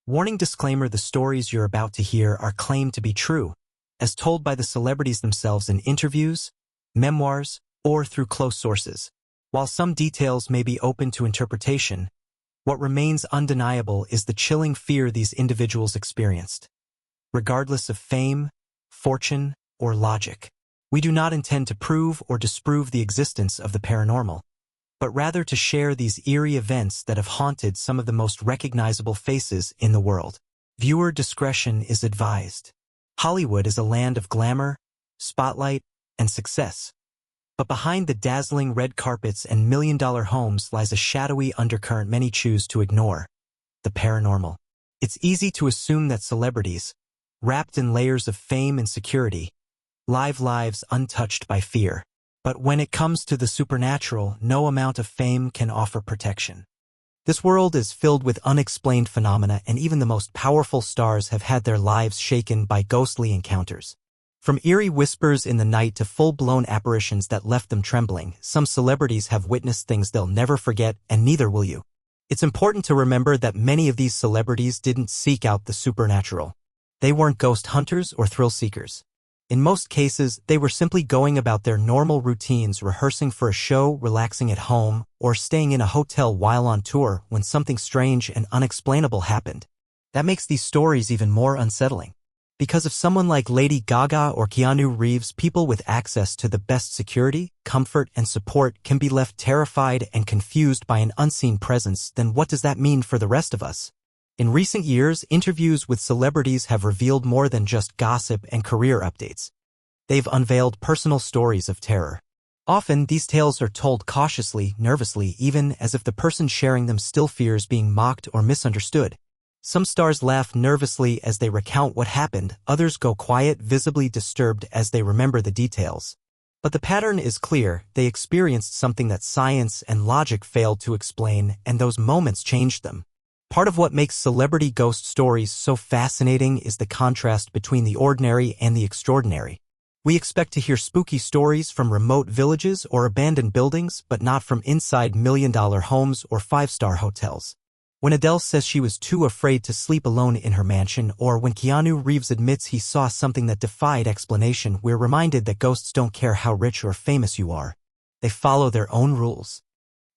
Warning disclaimer: the stories you're about to hear are claimed to be true, as told by the celebrities themselves in interviews, memoirs, or through close sources. While some details may be open to interpretation, what remains undeniable is the chilling fear these individuals experienced. Regardless of fame, fortune, or logic, we do not intend to prove or disprove the existence of the paranormal, but rather to share these eerie events that have haunted some of the most recognizable faces in the world. Viewer discretion is advised. Hollywood is a land of glamour, spotlight, and success. But behind the dazzling red carpets and million-dollar homes lies a shadowy undercurrent many choose to ignore: the paranormal. It's easy to assume that celebrities, wrapped in layers of fame and security, live lives untouched by fear. But when it comes to the supernatural, no amount of fame can offer protection. This world is filled with unexplained phenomena, and even the most powerful stars have had their lives shaken by ghostly encounters. From eerie whispers in the night to full-blown apparitions that left them trembling, some celebrities have witnessed things they'll never forget, and neither will you. It's important to remember that many of these celebrities didn't seek out the supernatural. They weren't ghost hunters or thrill seekers. In most cases, they were simply going about their normal routines, rehearsing for a show, relaxing at home, or staying in a hotel while on tour when something strange and unexplainable happened. That makes these stories even more unsettling. Because of someone like Lady Gaga or Keanu Reeves, people with access to the best security, comfort, and support can be left terrified and confused by an unseen presence. Then what does that mean for the rest of us? In recent years, interviews with celebrities have revealed more than just gossip and career updates. They've unveiled personal stories of terror. Often, these tales are told cautiously, nervously, even as if the person sharing them still fears being mocked or misunderstood. Some stars laugh nervously as they recount what happened, others go quiet, visibly disturbed as they remember the details. But the pattern is clear: they experienced something that science and logic failed to explain, and those moments changed them. Part of what makes celebrity ghost stories so fascinating is the contrast between the ordinary and the extraordinary. We expect to hear spooky stories from remote villages or abandoned buildings, but not from inside million-dollar homes or five-star hotels. When Adele says she was too afraid to sleep alone in her mansion, or when Keanu Reeves admits he saw something that defied explanation, we're reminded that ghosts don't care how rich or famous you are. They follow their own rules.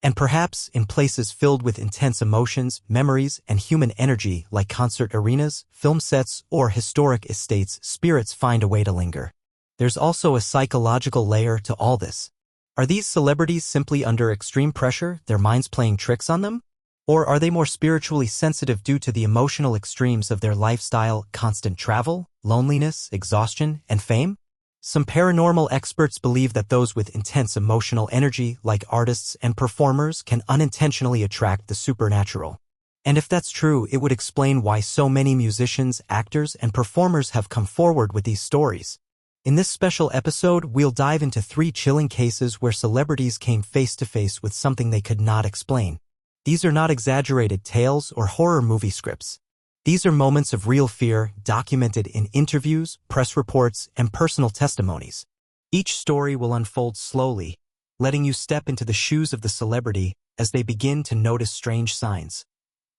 And perhaps, in places filled with intense emotions, memories, and human energy like concert arenas, film sets, or historic estates, spirits find a way to linger. There's also a psychological layer to all this. Are these celebrities simply under extreme pressure, their minds playing tricks on them? Or are they more spiritually sensitive due to the emotional extremes of their lifestyle: constant travel, loneliness, exhaustion, and fame? Some paranormal experts believe that those with intense emotional energy, like artists and performers, can unintentionally attract the supernatural. And if that's true, it would explain why so many musicians, actors, and performers have come forward with these stories. In this special episode, we'll dive into 3 chilling cases where celebrities came face to face with something they could not explain. These are not exaggerated tales or horror movie scripts. These are moments of real fear, documented in interviews, press reports, and personal testimonies. Each story will unfold slowly, letting you step into the shoes of the celebrity as they begin to notice strange signs,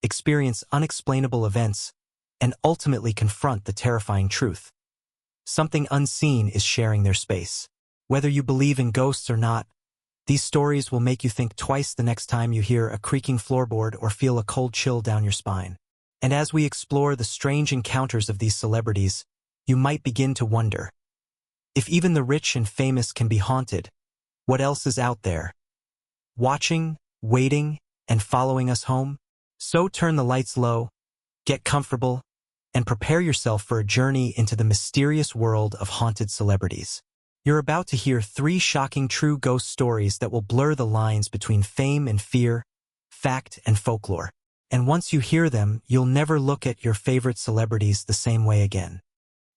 experience unexplainable events, and ultimately confront the terrifying truth. Something unseen is sharing their space. Whether you believe in ghosts or not, these stories will make you think twice the next time you hear a creaking floorboard or feel a cold chill down your spine. And as we explore the strange encounters of these celebrities, you might begin to wonder: if even the rich and famous can be haunted, what else is out there, watching, waiting, and following us home? So turn the lights low, get comfortable, and prepare yourself for a journey into the mysterious world of haunted celebrities. You're about to hear 3 shocking true ghost stories that will blur the lines between fame and fear, fact and folklore. And once you hear them, you'll never look at your favorite celebrities the same way again.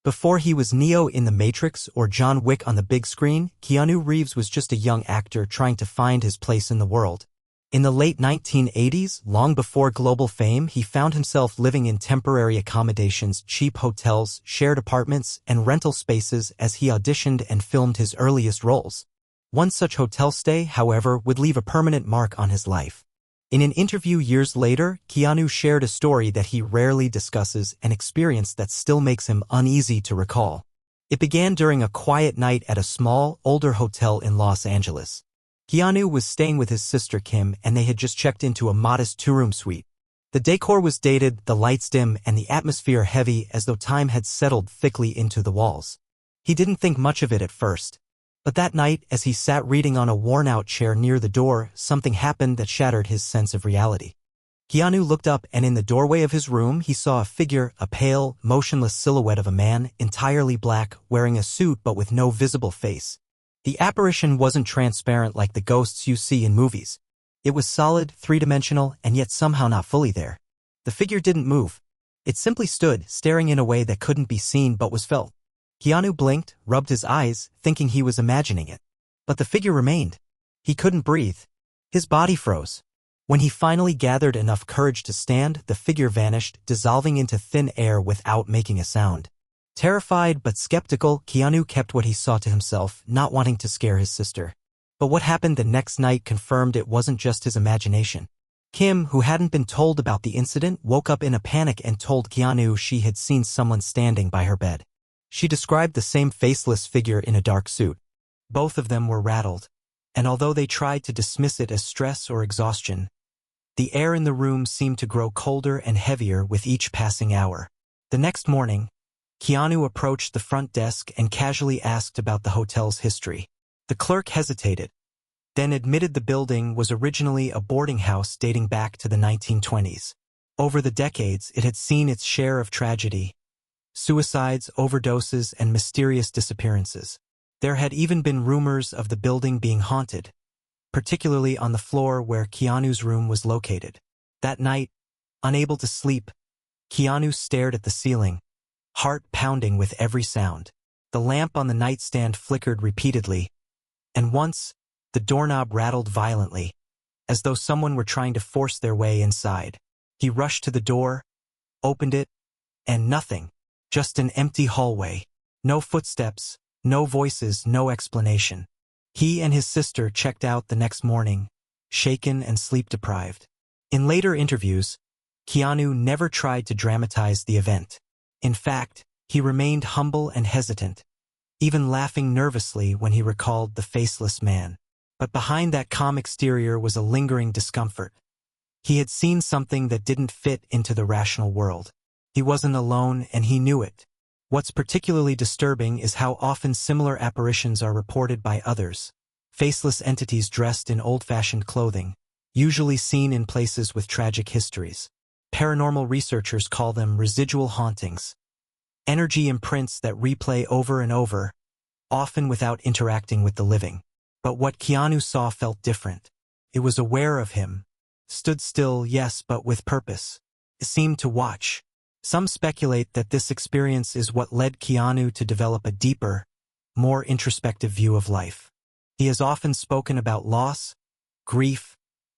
Before he was Neo in The Matrix or John Wick on the big screen, Keanu Reeves was just a young actor trying to find his place in the world. In the late 1980s, long before global fame, he found himself living in temporary accommodations, cheap hotels, shared apartments, and rental spaces as he auditioned and filmed his earliest roles. One such hotel stay, however, would leave a permanent mark on his life. In an interview years later, Keanu shared a story that he rarely discusses, an experience that still makes him uneasy to recall. It began during a quiet night at a small, older hotel in Los Angeles. Keanu was staying with his sister Kim, and they had just checked into a modest two-room suite. The decor was dated, the lights dim, and the atmosphere heavy, as though time had settled thickly into the walls. He didn't think much of it at first. But that night, as he sat reading on a worn-out chair near the door, something happened that shattered his sense of reality. Keanu looked up, and in the doorway of his room he saw a figure, a pale, motionless silhouette of a man, entirely black, wearing a suit but with no visible face. The apparition wasn't transparent like the ghosts you see in movies. It was solid, three-dimensional, and yet somehow not fully there. The figure didn't move. It simply stood, staring in a way that couldn't be seen but was felt. Keanu blinked, rubbed his eyes, thinking he was imagining it. But the figure remained. He couldn't breathe. His body froze. When he finally gathered enough courage to stand, the figure vanished, dissolving into thin air without making a sound. Terrified but skeptical, Keanu kept what he saw to himself, not wanting to scare his sister. But what happened the next night confirmed it wasn't just his imagination. Kim, who hadn't been told about the incident, woke up in a panic and told Keanu she had seen someone standing by her bed. She described the same faceless figure in a dark suit. Both of them were rattled, and although they tried to dismiss it as stress or exhaustion, the air in the room seemed to grow colder and heavier with each passing hour. The next morning, Keanu approached the front desk and casually asked about the hotel's history. The clerk hesitated, then admitted the building was originally a boarding house dating back to the 1920s. Over the decades, it had seen its share of tragedy, suicides, overdoses, and mysterious disappearances. There had even been rumors of the building being haunted, particularly on the floor where Keanu's room was located. That night, unable to sleep, Keanu stared at the ceiling, heart pounding with every sound. The lamp on the nightstand flickered repeatedly, and once, the doorknob rattled violently, as though someone were trying to force their way inside. He rushed to the door, opened it, and nothing. Just an empty hallway. No footsteps, no voices, no explanation. He and his sister checked out the next morning, shaken and sleep-deprived. In later interviews, Keanu never tried to dramatize the event. In fact, he remained humble and hesitant, even laughing nervously when he recalled the faceless man. But behind that calm exterior was a lingering discomfort. He had seen something that didn't fit into the rational world. He wasn't alone, and he knew it. What's particularly disturbing is how often similar apparitions are reported by others. Faceless entities dressed in old-fashioned clothing, usually seen in places with tragic histories. Paranormal researchers call them residual hauntings. Energy imprints that replay over and over, often without interacting with the living. But what Keanu saw felt different. It was aware of him. Stood still, yes, but with purpose. It seemed to watch. Some speculate that this experience is what led Keanu to develop a deeper, more introspective view of life. He has often spoken about loss, grief,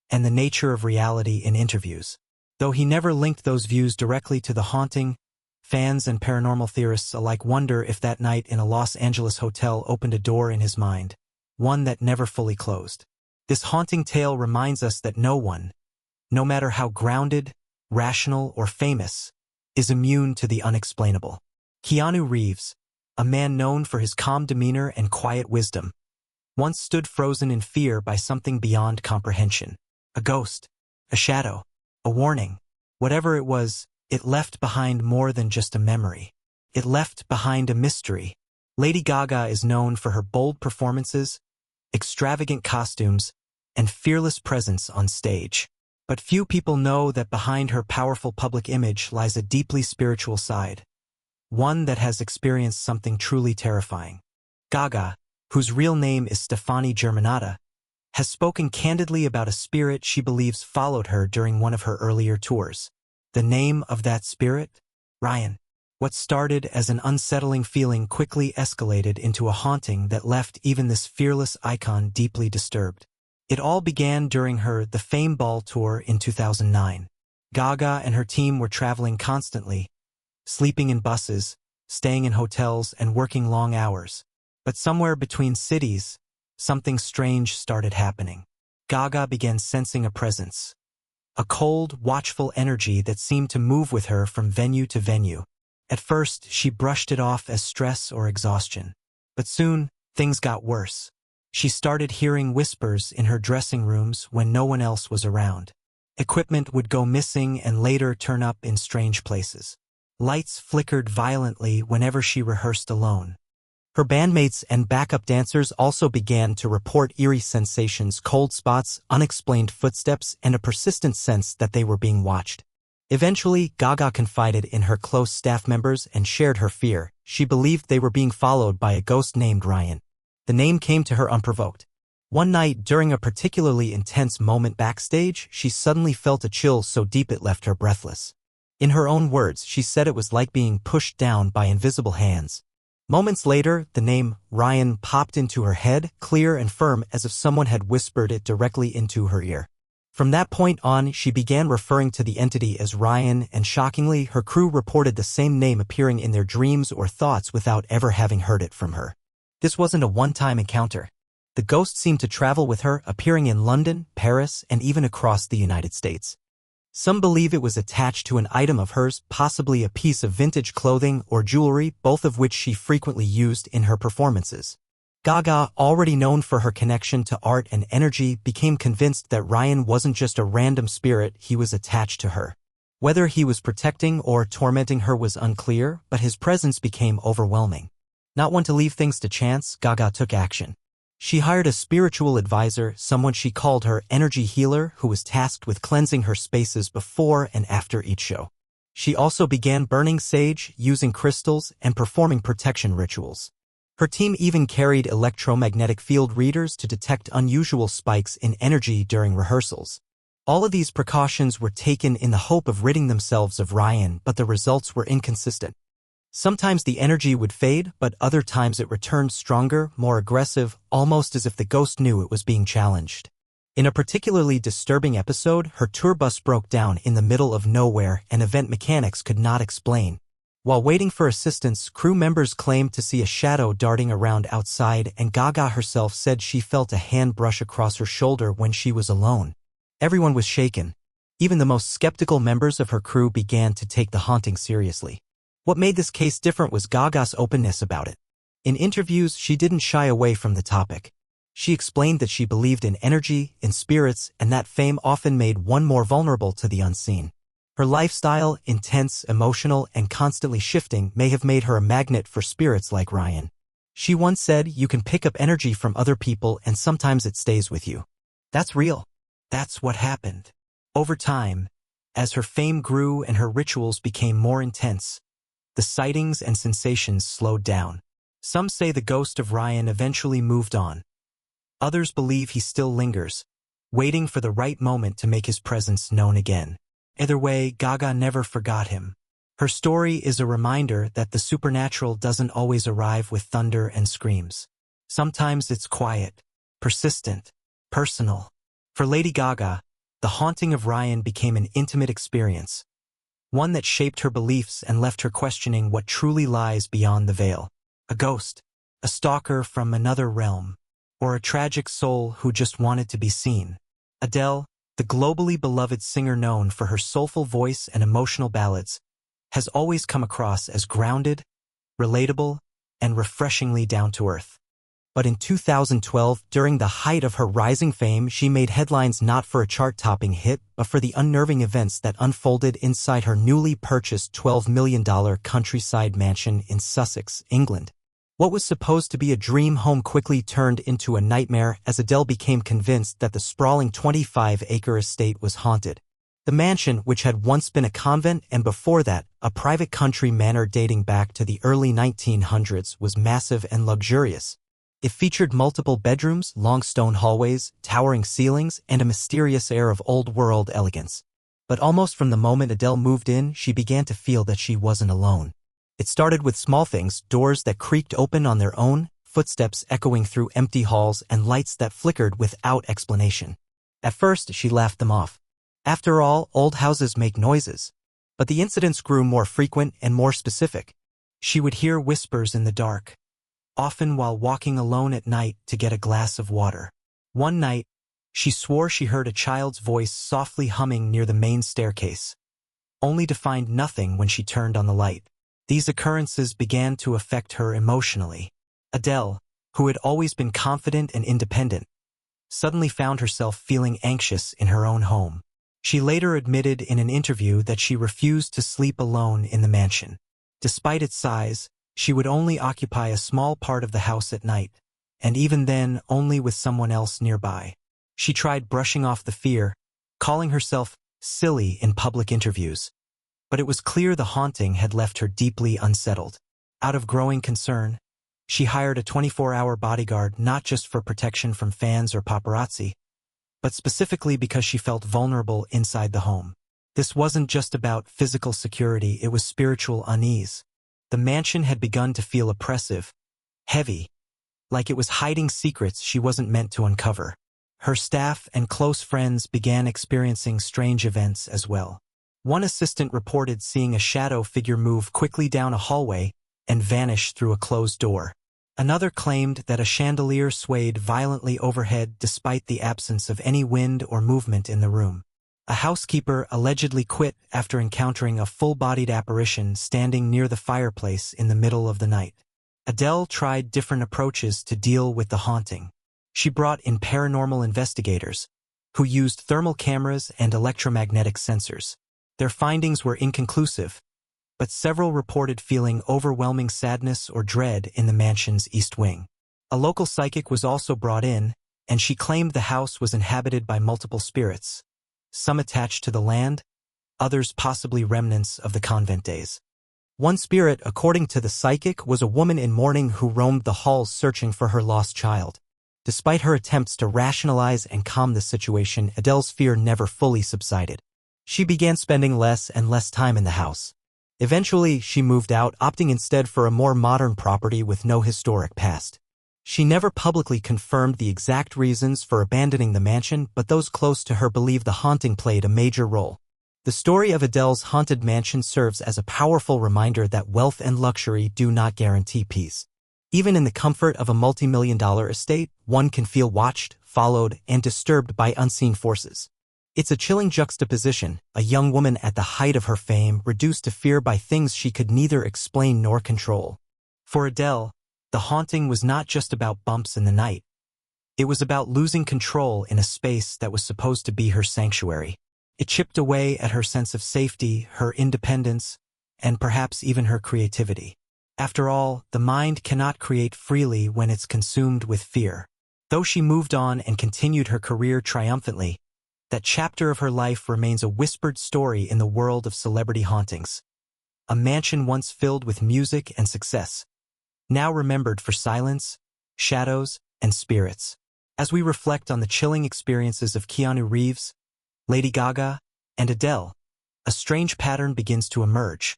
and the nature of reality in interviews. Though he never linked those views directly to the haunting, fans and paranormal theorists alike wonder if that night in a Los Angeles hotel opened a door in his mind, one that never fully closed. This haunting tale reminds us that no one, no matter how grounded, rational, or famous, is immune to the unexplainable. Keanu Reeves, a man known for his calm demeanor and quiet wisdom, once stood frozen in fear by something beyond comprehension. A ghost, a shadow, a warning. Whatever it was, it left behind more than just a memory. It left behind a mystery. Lady Gaga is known for her bold performances, extravagant costumes, and fearless presence on stage. But few people know that behind her powerful public image lies a deeply spiritual side, one that has experienced something truly terrifying. Gaga, whose real name is Stefani Germanotta, has spoken candidly about a spirit she believes followed her during one of her earlier tours. The name of that spirit? Ryan. What started as an unsettling feeling quickly escalated into a haunting that left even this fearless icon deeply disturbed. It all began during her The Fame Ball tour in 2009. Gaga and her team were traveling constantly, sleeping in buses, staying in hotels, and working long hours. But somewhere between cities, something strange started happening. Gaga began sensing a presence, a cold, watchful energy that seemed to move with her from venue to venue. At first, she brushed it off as stress or exhaustion. But soon, things got worse. She started hearing whispers in her dressing rooms when no one else was around. Equipment would go missing and later turn up in strange places. Lights flickered violently whenever she rehearsed alone. Her bandmates and backup dancers also began to report eerie sensations, cold spots, unexplained footsteps, and a persistent sense that they were being watched. Eventually, Gaga confided in her close staff members and shared her fear. She believed they were being followed by a ghost named Ryan. The name came to her unprovoked. One night, during a particularly intense moment backstage, she suddenly felt a chill so deep it left her breathless. In her own words, she said it was like being pushed down by invisible hands. Moments later, the name Ryan popped into her head, clear and firm as if someone had whispered it directly into her ear. From that point on, she began referring to the entity as Ryan, and shockingly, her crew reported the same name appearing in their dreams or thoughts without ever having heard it from her. This wasn't a one-time encounter. The ghost seemed to travel with her, appearing in London, Paris, and even across the United States. Some believe it was attached to an item of hers, possibly a piece of vintage clothing or jewelry, both of which she frequently used in her performances. Gaga, already known for her connection to art and energy, became convinced that Ryan wasn't just a random spirit, he was attached to her. Whether he was protecting or tormenting her was unclear, but his presence became overwhelming. Not one to leave things to chance, Gaga took action. She hired a spiritual advisor, someone she called her energy healer, who was tasked with cleansing her spaces before and after each show. She also began burning sage, using crystals, and performing protection rituals. Her team even carried electromagnetic field readers to detect unusual spikes in energy during rehearsals. All of these precautions were taken in the hope of ridding themselves of Ryan, but the results were inconsistent. Sometimes the energy would fade, but other times it returned stronger, more aggressive, almost as if the ghost knew it was being challenged. In a particularly disturbing episode, her tour bus broke down in the middle of nowhere and event mechanics could not explain. While waiting for assistance, crew members claimed to see a shadow darting around outside, and Gaga herself said she felt a hand brush across her shoulder when she was alone. Everyone was shaken. Even the most skeptical members of her crew began to take the haunting seriously. What made this case different was Gaga's openness about it. In interviews, she didn't shy away from the topic. She explained that she believed in energy, in spirits, and that fame often made one more vulnerable to the unseen. Her lifestyle, intense, emotional, and constantly shifting, may have made her a magnet for spirits like Ryan. She once said, "You can pick up energy from other people and sometimes it stays with you." That's real. That's what happened. Over time, as her fame grew and her rituals became more intense, the sightings and sensations slowed down. Some say the ghost of Ryan eventually moved on. Others believe he still lingers, waiting for the right moment to make his presence known again. Either way, Gaga never forgot him. Her story is a reminder that the supernatural doesn't always arrive with thunder and screams. Sometimes it's quiet, persistent, personal. For Lady Gaga, the haunting of Ryan became an intimate experience, one that shaped her beliefs and left her questioning what truly lies beyond the veil. A ghost, a stalker from another realm, or a tragic soul who just wanted to be seen. Adele, the globally beloved singer known for her soulful voice and emotional ballads, has always come across as grounded, relatable, and refreshingly down-to-earth. But in 2012, during the height of her rising fame, she made headlines not for a chart-topping hit, but for the unnerving events that unfolded inside her newly purchased $12 million countryside mansion in Sussex, England. What was supposed to be a dream home quickly turned into a nightmare as Adele became convinced that the sprawling 25-acre estate was haunted. The mansion, which had once been a convent and before that, a private country manor dating back to the early 1900s, was massive and luxurious. It featured multiple bedrooms, long stone hallways, towering ceilings, and a mysterious air of old-world elegance. But almost from the moment Adele moved in, she began to feel that she wasn't alone. It started with small things, doors that creaked open on their own, footsteps echoing through empty halls, and lights that flickered without explanation. At first, she laughed them off. After all, old houses make noises. But the incidents grew more frequent and more specific. She would hear whispers in the dark, often while walking alone at night to get a glass of water. One night, She swore she heard a child's voice softly humming near the main staircase, only to find nothing when she turned on the light. These occurrences began to affect her emotionally. Adele, who had always been confident and independent, suddenly found herself feeling anxious in her own home. She later admitted in an interview that she refused to sleep alone in the mansion. Despite its size, she would only occupy a small part of the house at night, and even then only with someone else nearby. She tried brushing off the fear, calling herself silly in public interviews. But it was clear the haunting had left her deeply unsettled. Out of growing concern, she hired a 24-hour bodyguard not just for protection from fans or paparazzi, but specifically because she felt vulnerable inside the home. This wasn't just about physical security, it was spiritual unease. The mansion had begun to feel oppressive, heavy, like it was hiding secrets she wasn't meant to uncover. Her staff and close friends began experiencing strange events as well. One assistant reported seeing a shadow figure move quickly down a hallway and vanish through a closed door. Another claimed that a chandelier swayed violently overhead despite the absence of any wind or movement in the room. A housekeeper allegedly quit after encountering a full-bodied apparition standing near the fireplace in the middle of the night. Adele tried different approaches to deal with the haunting. She brought in paranormal investigators, who used thermal cameras and electromagnetic sensors. Their findings were inconclusive, but several reported feeling overwhelming sadness or dread in the mansion's east wing. A local psychic was also brought in, and she claimed the house was inhabited by multiple spirits, some attached to the land, others possibly remnants of the convent days. One spirit, according to the psychic, was a woman in mourning who roamed the halls searching for her lost child. Despite her attempts to rationalize and calm the situation, Adele's fear never fully subsided. She began spending less and less time in the house. Eventually, she moved out, opting instead for a more modern property with no historic past. She never publicly confirmed the exact reasons for abandoning the mansion, but those close to her believe the haunting played a major role. The story of Adele's haunted mansion serves as a powerful reminder that wealth and luxury do not guarantee peace. Even in the comfort of a multi-million-dollar estate, one can feel watched, followed, and disturbed by unseen forces. It's a chilling juxtaposition, a young woman at the height of her fame reduced to fear by things she could neither explain nor control. For Adele, the haunting was not just about bumps in the night. It was about losing control in a space that was supposed to be her sanctuary. It chipped away at her sense of safety, her independence, and perhaps even her creativity. After all, the mind cannot create freely when it's consumed with fear. Though she moved on and continued her career triumphantly, that chapter of her life remains a whispered story in the world of celebrity hauntings. A mansion once filled with music and success, now remembered for silence, shadows, and spirits. As we reflect on the chilling experiences of Keanu Reeves, Lady Gaga, and Adele, a strange pattern begins to emerge,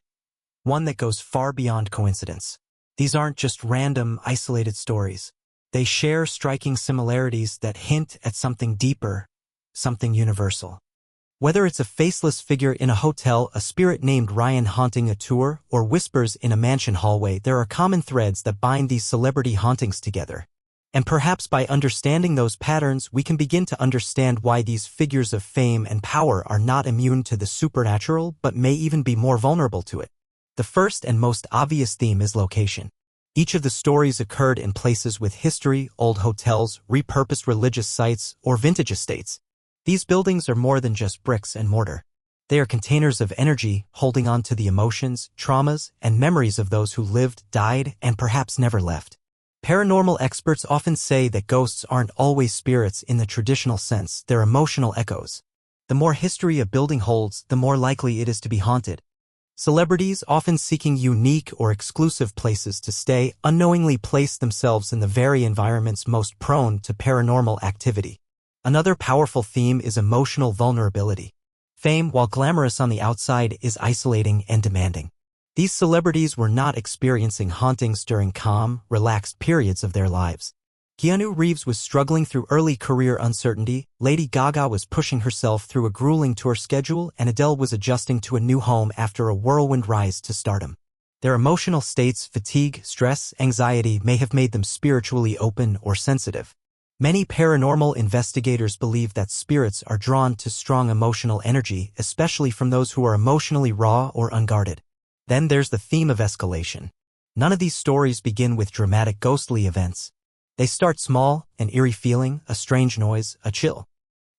one that goes far beyond coincidence. These aren't just random, isolated stories. They share striking similarities that hint at something deeper, something universal. Whether it's a faceless figure in a hotel, a spirit named Ryan haunting a tour, or whispers in a mansion hallway, there are common threads that bind these celebrity hauntings together. And perhaps by understanding those patterns, we can begin to understand why these figures of fame and power are not immune to the supernatural, but may even be more vulnerable to it. The first and most obvious theme is location. Each of the stories occurred in places with history, old hotels, repurposed religious sites, or vintage estates. These buildings are more than just bricks and mortar. They are containers of energy, holding on to the emotions, traumas, and memories of those who lived, died, and perhaps never left. Paranormal experts often say that ghosts aren't always spirits in the traditional sense, they're emotional echoes. The more history a building holds, the more likely it is to be haunted. Celebrities, often seeking unique or exclusive places to stay, unknowingly place themselves in the very environments most prone to paranormal activity. Another powerful theme is emotional vulnerability. Fame, while glamorous on the outside, is isolating and demanding. These celebrities were not experiencing hauntings during calm, relaxed periods of their lives. Keanu Reeves was struggling through early career uncertainty, Lady Gaga was pushing herself through a grueling tour schedule, and Adele was adjusting to a new home after a whirlwind rise to stardom. Their emotional states, fatigue, stress, anxiety may have made them spiritually open or sensitive. Many paranormal investigators believe that spirits are drawn to strong emotional energy, especially from those who are emotionally raw or unguarded. Then there's the theme of escalation. None of these stories begin with dramatic ghostly events. They start small, an eerie feeling, a strange noise, a chill.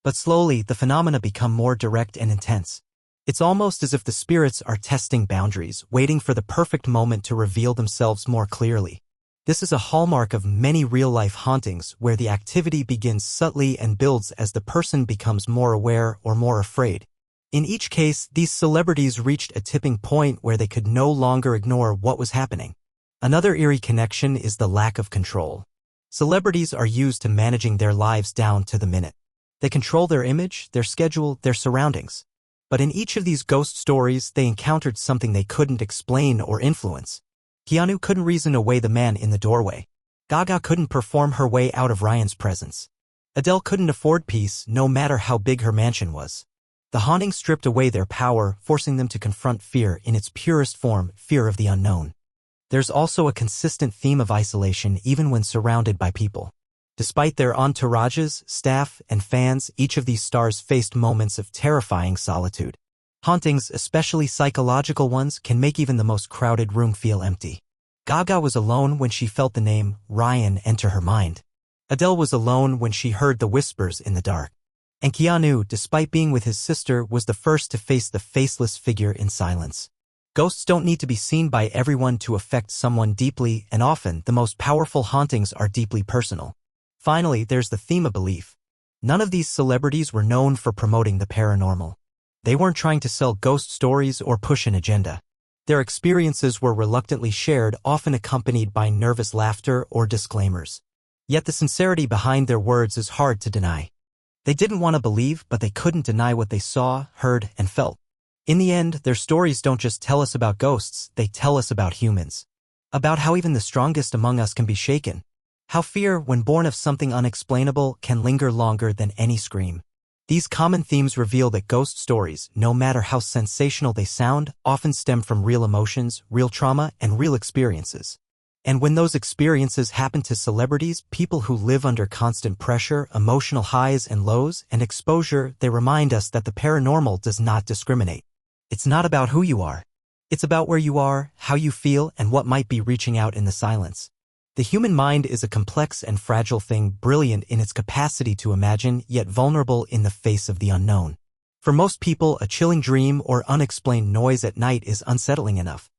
But slowly, the phenomena become more direct and intense. It's almost as if the spirits are testing boundaries, waiting for the perfect moment to reveal themselves more clearly. This is a hallmark of many real-life hauntings where the activity begins subtly and builds as the person becomes more aware or more afraid. In each case, these celebrities reached a tipping point where they could no longer ignore what was happening. Another eerie connection is the lack of control. Celebrities are used to managing their lives down to the minute. They control their image, their schedule, their surroundings. But in each of these ghost stories, they encountered something they couldn't explain or influence. Keanu couldn't reason away the man in the doorway. Gaga couldn't perform her way out of Ryan's presence. Adele couldn't afford peace, no matter how big her mansion was. The haunting stripped away their power, forcing them to confront fear in its purest form, fear of the unknown. There's also a consistent theme of isolation even when surrounded by people. Despite their entourages, staff, and fans, each of these stars faced moments of terrifying solitude. Hauntings, especially psychological ones, can make even the most crowded room feel empty. Gaga was alone when she felt the name Ryan enter her mind. Adele was alone when she heard the whispers in the dark. And Keanu, despite being with his sister, was the first to face the faceless figure in silence. Ghosts don't need to be seen by everyone to affect someone deeply, and often the most powerful hauntings are deeply personal. Finally, there's the theme of belief. None of these celebrities were known for promoting the paranormal. They weren't trying to sell ghost stories or push an agenda. Their experiences were reluctantly shared, often accompanied by nervous laughter or disclaimers. Yet the sincerity behind their words is hard to deny. They didn't want to believe, but they couldn't deny what they saw, heard, and felt. In the end, their stories don't just tell us about ghosts, they tell us about humans. About how even the strongest among us can be shaken. How fear, when born of something unexplainable, can linger longer than any scream. These common themes reveal that ghost stories, no matter how sensational they sound, often stem from real emotions, real trauma, and real experiences. And when those experiences happen to celebrities, people who live under constant pressure, emotional highs and lows, and exposure, they remind us that the paranormal does not discriminate. It's not about who you are. It's about where you are, how you feel, and what might be reaching out in the silence. The human mind is a complex and fragile thing, brilliant in its capacity to imagine, yet vulnerable in the face of the unknown. For most people, a chilling dream or unexplained noise at night is unsettling enough.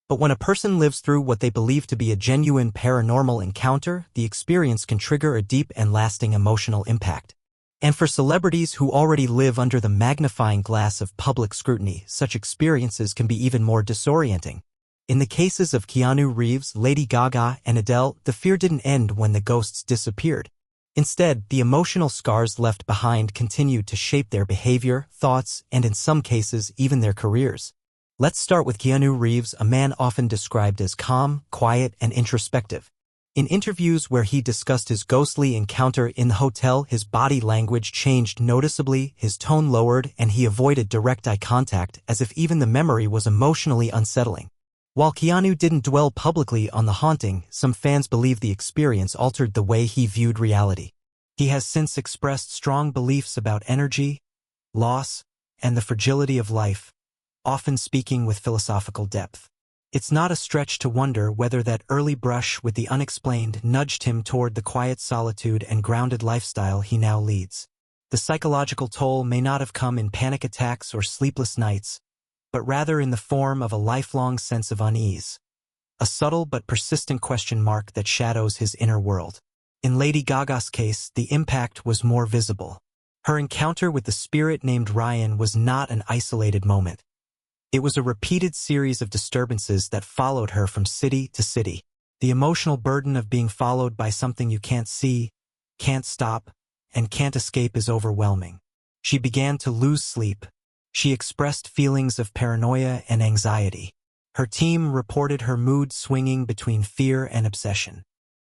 But when a person lives through what they believe to be a genuine paranormal encounter, the experience can trigger a deep and lasting emotional impact. And for celebrities who already live under the magnifying glass of public scrutiny, such experiences can be even more disorienting. In the cases of Keanu Reeves, Lady Gaga, and Adele, the fear didn't end when the ghosts disappeared. Instead, the emotional scars left behind continued to shape their behavior, thoughts, and in some cases, even their careers. Let's start with Keanu Reeves, a man often described as calm, quiet, and introspective. In interviews where he discussed his ghostly encounter in the hotel, his body language changed noticeably, his tone lowered, and he avoided direct eye contact as if even the memory was emotionally unsettling. While Keanu didn't dwell publicly on the haunting, some fans believe the experience altered the way he viewed reality. He has since expressed strong beliefs about energy, loss, and the fragility of life, often speaking with philosophical depth. It's not a stretch to wonder whether that early brush with the unexplained nudged him toward the quiet solitude and grounded lifestyle he now leads. The psychological toll may not have come in panic attacks or sleepless nights, but rather in the form of a lifelong sense of unease, a subtle but persistent question mark that shadows his inner world. In Lady Gaga's case, the impact was more visible. Her encounter with the spirit named Ryan was not an isolated moment. It was a repeated series of disturbances that followed her from city to city. The emotional burden of being followed by something you can't see, can't stop, and can't escape is overwhelming. She began to lose sleep. She expressed feelings of paranoia and anxiety. Her team reported her mood swinging between fear and obsession.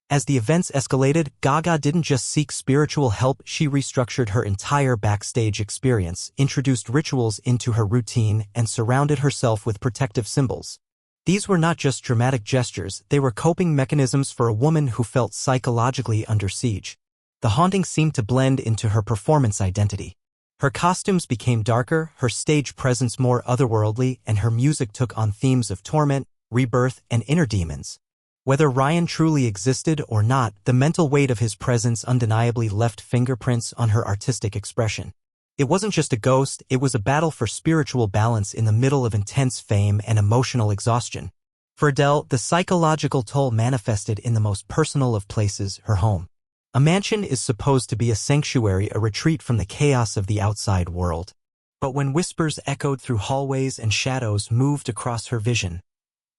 As the events escalated, Gaga didn't just seek spiritual help, she restructured her entire backstage experience, introduced rituals into her routine, and surrounded herself with protective symbols. These were not just dramatic gestures, they were coping mechanisms for a woman who felt psychologically under siege. The haunting seemed to blend into her performance identity. Her costumes became darker, her stage presence more otherworldly, and her music took on themes of torment, rebirth, and inner demons. Whether Ryan truly existed or not, the mental weight of his presence undeniably left fingerprints on her artistic expression. It wasn't just a ghost, it was a battle for spiritual balance in the middle of intense fame and emotional exhaustion. For Adele, the psychological toll manifested in the most personal of places, her home. A mansion is supposed to be a sanctuary, a retreat from the chaos of the outside world. But when whispers echoed through hallways and shadows moved across her vision,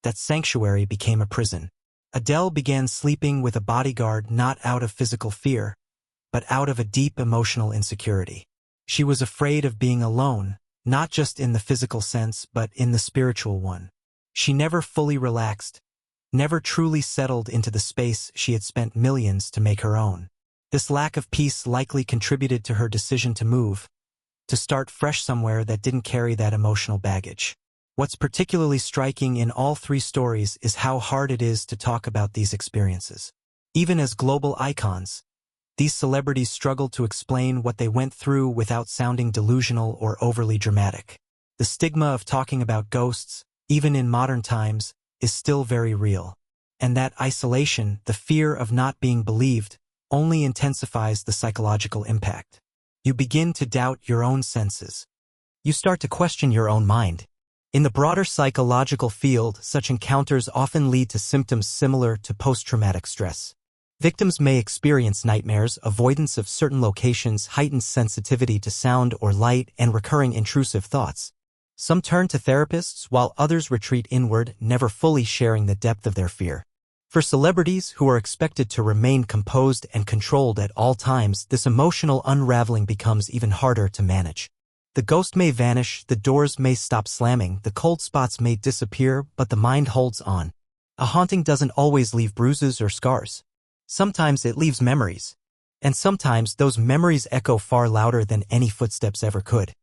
that sanctuary became a prison. Adele began sleeping with a bodyguard not out of physical fear, but out of a deep emotional insecurity. She was afraid of being alone, not just in the physical sense, but in the spiritual one. She never fully relaxed, never truly settled into the space she had spent millions to make her own. This lack of peace likely contributed to her decision to move, to start fresh somewhere that didn't carry that emotional baggage. What's particularly striking in all three stories is how hard it is to talk about these experiences. Even as global icons, these celebrities struggled to explain what they went through without sounding delusional or overly dramatic. The stigma of talking about ghosts, even in modern times, is still very real. And that isolation, the fear of not being believed, only intensifies the psychological impact. You begin to doubt your own senses. You start to question your own mind. In the broader psychological field, such encounters often lead to symptoms similar to post-traumatic stress. Victims may experience nightmares, avoidance of certain locations, heightened sensitivity to sound or light, and recurring intrusive thoughts. Some turn to therapists, while others retreat inward, never fully sharing the depth of their fear. For celebrities who are expected to remain composed and controlled at all times, this emotional unraveling becomes even harder to manage. The ghost may vanish, the doors may stop slamming, the cold spots may disappear, but the mind holds on. A haunting doesn't always leave bruises or scars. Sometimes it leaves memories. And sometimes those memories echo far louder than any footsteps ever could.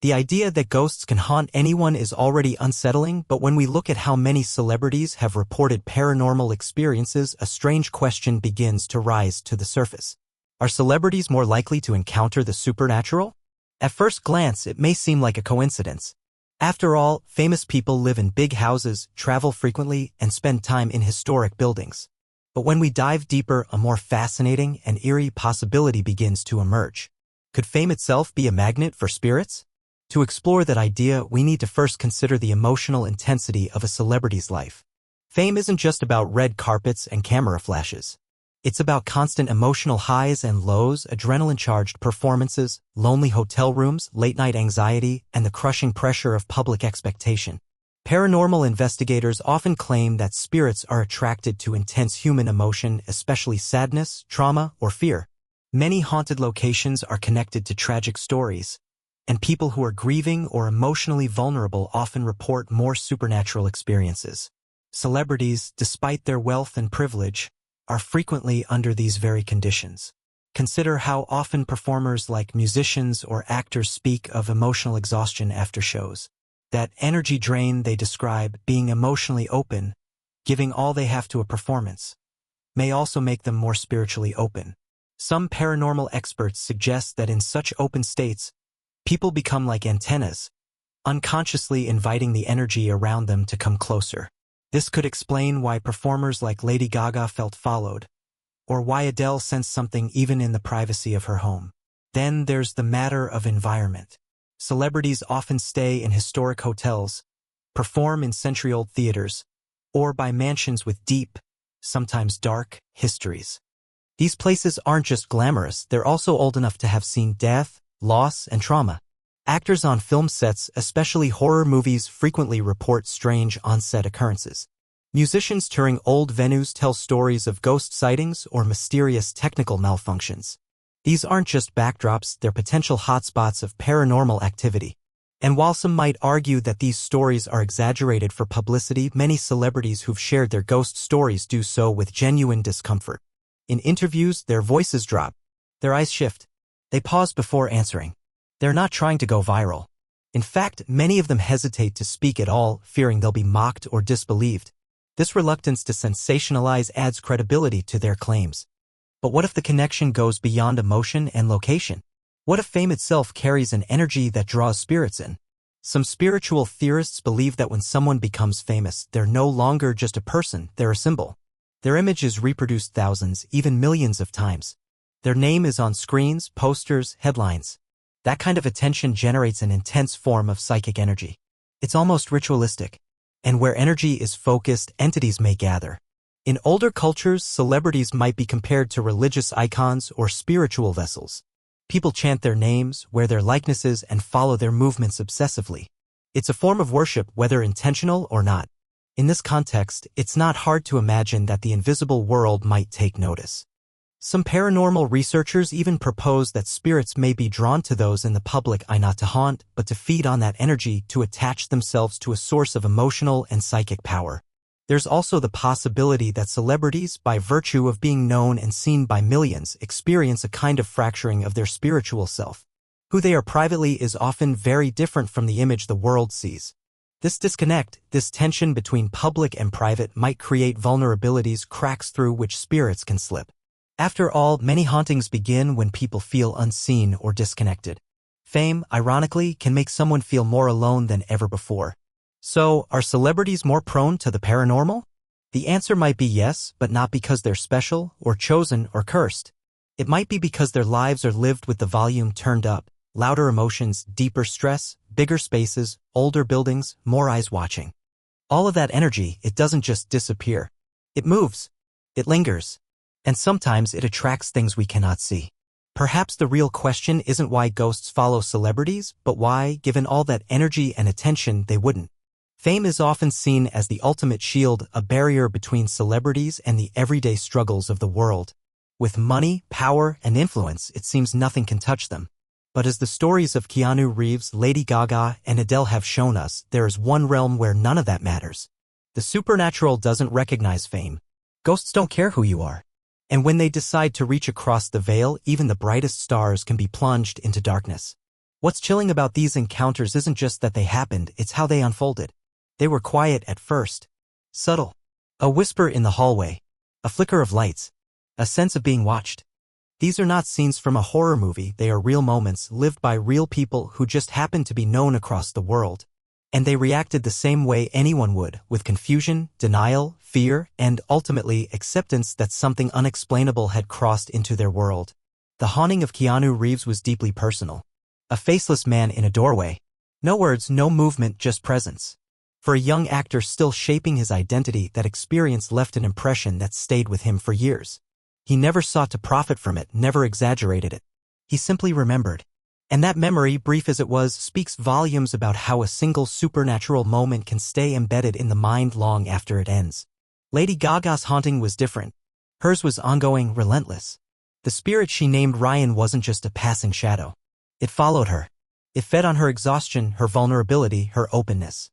The idea that ghosts can haunt anyone is already unsettling, but when we look at how many celebrities have reported paranormal experiences, a strange question begins to rise to the surface. Are celebrities more likely to encounter the supernatural? At first glance, it may seem like a coincidence. After all, famous people live in big houses, travel frequently, and spend time in historic buildings. But when we dive deeper, a more fascinating and eerie possibility begins to emerge. Could fame itself be a magnet for spirits? To explore that idea, we need to first consider the emotional intensity of a celebrity's life. Fame isn't just about red carpets and camera flashes. It's about constant emotional highs and lows, adrenaline-charged performances, lonely hotel rooms, late-night anxiety, and the crushing pressure of public expectation. Paranormal investigators often claim that spirits are attracted to intense human emotion, especially sadness, trauma, or fear. Many haunted locations are connected to tragic stories, and people who are grieving or emotionally vulnerable often report more supernatural experiences. Celebrities, despite their wealth and privilege, are frequently under these very conditions. Consider how often performers like musicians or actors speak of emotional exhaustion after shows. That energy drain they describe, being emotionally open, giving all they have to a performance, may also make them more spiritually open. Some paranormal experts suggest that in such open states, people become like antennas, unconsciously inviting the energy around them to come closer. This could explain why performers like Lady Gaga felt followed, or why Adele sensed something even in the privacy of her home. Then there's the matter of environment. Celebrities often stay in historic hotels, perform in century-old theaters, or by mansions with deep, sometimes dark, histories. These places aren't just glamorous, they're also old enough to have seen death, loss, and trauma. Actors on film sets, especially horror movies, frequently report strange on-set occurrences. Musicians touring old venues tell stories of ghost sightings or mysterious technical malfunctions. These aren't just backdrops, they're potential hotspots of paranormal activity. And while some might argue that these stories are exaggerated for publicity, many celebrities who've shared their ghost stories do so with genuine discomfort. In interviews, their voices drop, their eyes shift, they pause before answering. They're not trying to go viral. In fact, many of them hesitate to speak at all, fearing they'll be mocked or disbelieved. This reluctance to sensationalize adds credibility to their claims. But what if the connection goes beyond emotion and location? What if fame itself carries an energy that draws spirits in? Some spiritual theorists believe that when someone becomes famous, they're no longer just a person, they're a symbol. Their image is reproduced thousands, even millions of times. Their name is on screens, posters, headlines. That kind of attention generates an intense form of psychic energy. It's almost ritualistic. And where energy is focused, entities may gather. In older cultures, celebrities might be compared to religious icons or spiritual vessels. People chant their names, wear their likenesses, and follow their movements obsessively. It's a form of worship, whether intentional or not. In this context, it's not hard to imagine that the invisible world might take notice. Some paranormal researchers even propose that spirits may be drawn to those in the public eye not to haunt, but to feed on that energy, to attach themselves to a source of emotional and psychic power. There's also the possibility that celebrities, by virtue of being known and seen by millions, experience a kind of fracturing of their spiritual self. Who they are privately is often very different from the image the world sees. This disconnect, this tension between public and private, might create vulnerabilities, cracks through which spirits can slip. After all, many hauntings begin when people feel unseen or disconnected. Fame, ironically, can make someone feel more alone than ever before. So, are celebrities more prone to the paranormal? The answer might be yes, but not because they're special, or chosen, or cursed. It might be because their lives are lived with the volume turned up, louder emotions, deeper stress, bigger spaces, older buildings, more eyes watching. All of that energy, it doesn't just disappear. It moves. It lingers. And sometimes it attracts things we cannot see. Perhaps the real question isn't why ghosts follow celebrities, but why, given all that energy and attention, they wouldn't. Fame is often seen as the ultimate shield, a barrier between celebrities and the everyday struggles of the world. With money, power, and influence, it seems nothing can touch them. But as the stories of Keanu Reeves, Lady Gaga, and Adele have shown us, there is one realm where none of that matters. The supernatural doesn't recognize fame. Ghosts don't care who you are. And when they decide to reach across the veil, even the brightest stars can be plunged into darkness. What's chilling about these encounters isn't just that they happened, it's how they unfolded. They were quiet at first. Subtle. A whisper in the hallway. A flicker of lights. A sense of being watched. These are not scenes from a horror movie, they are real moments lived by real people who just happened to be known across the world. And they reacted the same way anyone would, with confusion, denial, fear, and ultimately acceptance that something unexplainable had crossed into their world. The haunting of Keanu Reeves was deeply personal. A faceless man in a doorway. No words, no movement, just presence. For a young actor still shaping his identity, that experience left an impression that stayed with him for years. He never sought to profit from it, never exaggerated it. He simply remembered. And that memory, brief as it was, speaks volumes about how a single supernatural moment can stay embedded in the mind long after it ends. Lady Gaga's haunting was different. Hers was ongoing, relentless. The spirit she named Ryan wasn't just a passing shadow. It followed her. It fed on her exhaustion, her vulnerability, her openness.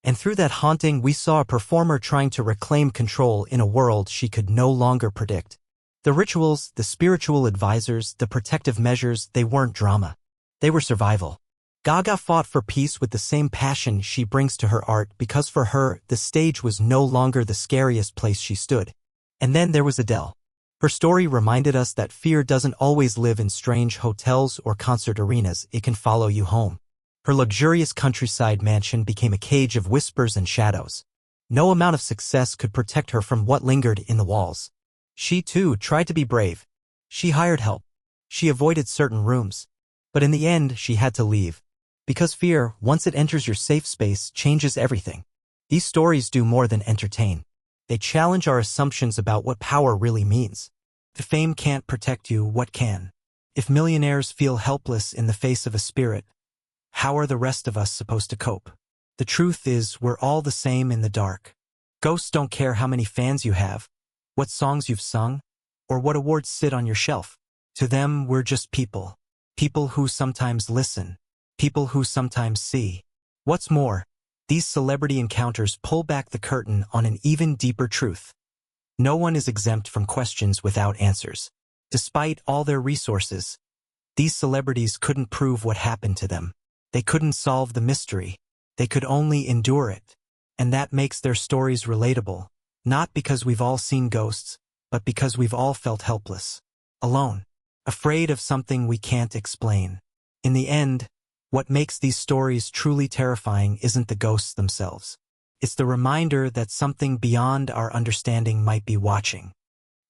And through that haunting, we saw a performer trying to reclaim control in a world she could no longer predict. The rituals, the spiritual advisors, the protective measures, they weren't drama. They were survival. Gaga fought for peace with the same passion she brings to her art, because for her, the stage was no longer the scariest place she stood. And then there was Adele. Her story reminded us that fear doesn't always live in strange hotels or concert arenas, it can follow you home. Her luxurious countryside mansion became a cage of whispers and shadows. No amount of success could protect her from what lingered in the walls. She too tried to be brave. She hired help. She avoided certain rooms. But in the end, she had to leave. Because fear, once it enters your safe space, changes everything. These stories do more than entertain. They challenge our assumptions about what power really means. If fame can't protect you, what can? If millionaires feel helpless in the face of a spirit, how are the rest of us supposed to cope? The truth is, we're all the same in the dark. Ghosts don't care how many fans you have, what songs you've sung, or what awards sit on your shelf. To them, we're just people. People who sometimes listen. People who sometimes see. What's more, these celebrity encounters pull back the curtain on an even deeper truth. No one is exempt from questions without answers. Despite all their resources, these celebrities couldn't prove what happened to them. They couldn't solve the mystery. They could only endure it. And that makes their stories relatable, not because we've all seen ghosts, but because we've all felt helpless. alone, afraid of something we can't explain. In the end, what makes these stories truly terrifying isn't the ghosts themselves. It's the reminder that something beyond our understanding might be watching.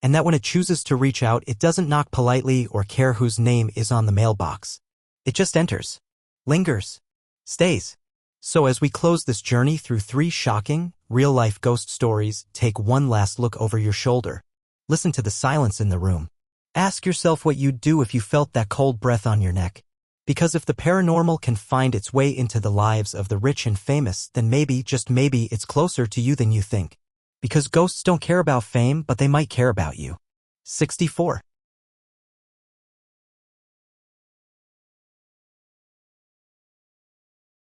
And that when it chooses to reach out, it doesn't knock politely or care whose name is on the mailbox. It just enters, lingers, stays. So as we close this journey through 3 shocking, real-life ghost stories, take one last look over your shoulder. Listen to the silence in the room. Ask yourself what you'd do if you felt that cold breath on your neck. Because if the paranormal can find its way into the lives of the rich and famous, then maybe, just maybe, it's closer to you than you think. Because ghosts don't care about fame, but they might care about you. 64.